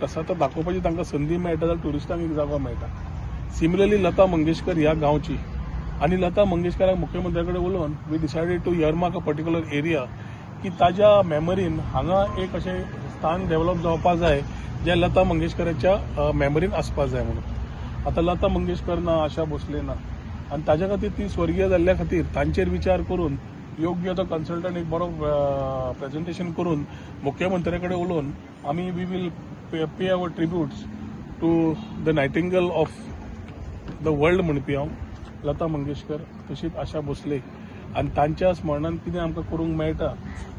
तसा तर दाखोवपाची तांकां संदी मेळटा जाल्यार ट्युरिस्टांक एक जागो मेळटा. सिमिलरली लता मंगेशकर ह्या गांवची आनी लता मंगेशकराक मुख्यमंत्र्या कडेन उलोवन we decided to earmark a particular area की ताज्या मेमरीन हांगा एक अशें स्थान डेव्हलप जावपा जाय जें लता मंगेशकराच्या मेमरीन आसपा जाय म्हणून. आतां लता मंगेशकर ना, आशा भोसले ना आनी ताज्या खातीर ती स्वर्गीय जाल्ल्या खातीर तांचेर विचार करून योग्य तो कन्सल्टंट एक बरो प्रेझेंटेशन करून मुख्यमंत्र्या कडेन उलोवन आमी we will pay our tributes to the nightingale of the world म्हणपी हांव लता मंगेशकर तशीच आशा भोसले आनी तांच्या स्मरणान कितें आमकां करूंक मेळटा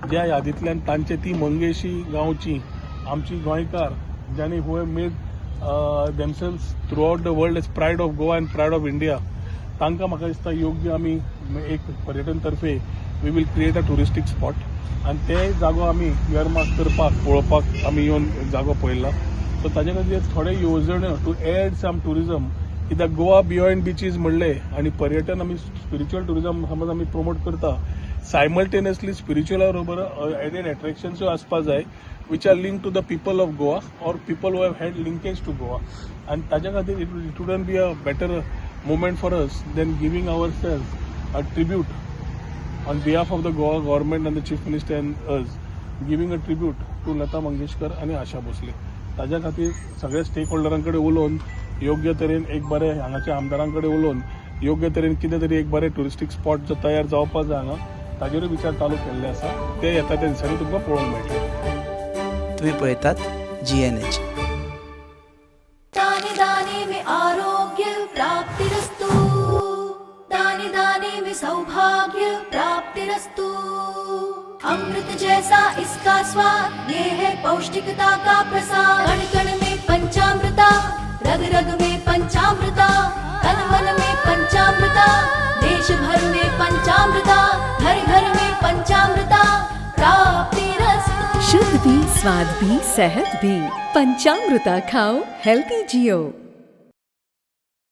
ज्या यादींतल्यान तांचे ती मंगेशी गांवची आमची गोंयकार ज्यांनी who have made themselves throughout the world as pride of Goa and pride of India तांकां म्हाका दिसता योग्य आमी एक पर्यटन तर्फे we will create a touristic spot आनी ते जागो आमी इयरमार्क करपाक पळोवपाक आमी येवन जागो पळयला. सो ताजे खातीर थोडे येवजण्यो टू एड सम टुरिजम कित्याक गोवा बियॉन्ड बिचीज म्हणले आनी पर्यटन आमी स्पिरिच्युअल टुरिजम समज आमी प्रमोट करता सायमल्टेनियसली स्पिरिच्युअला बरोबर एडेड एट्रॅक्शन्सूय आसपा जाय which are link to the people of Goa or people who have had linkage to Goa आनी ताज्या खातीर it wouldn't be a better moment for us than giving ourselves a tribute on behalf of the Goa government and the Chief Minister and us, giving a tribute to Lata Mangeshkar आणि आशा भोसले. ताज्या खातीर सगळ्या stake होल्डरांकडे उलोवन योग्य तरेन एक बरे हांगाच्या आमदारांकडे उलोवन योग्य तरेन कितें तरी एक बरे टुरिस्टीक स्पॉट जो तयार जावपा जाय हांगा ताजेरूय विचार चालू केल्ले आसा. ते येता त्या दिसांनी तुमकां पळोवंक मेळटले. तुम्ही पळयतात GNH. दाने दाने में आरोग्य प्राप्तिरस्तु, दाने दाने में सौभाग्य प्राप्तिरस्तु. अमृत जैसा इसका स्वाद, ये है पौष्टिकता का प्रसाद. कण कण में पंचामृता, रग रग में पंचामृता, तन मन में पंचामृता, देश भर में पंचामृता, घर घर में पंचामृता प्राप्तिरस्तु. शुद्ध भी, स्वाद भी, सेहत भी. पंचामृता खाओ, हेल्थी जियो.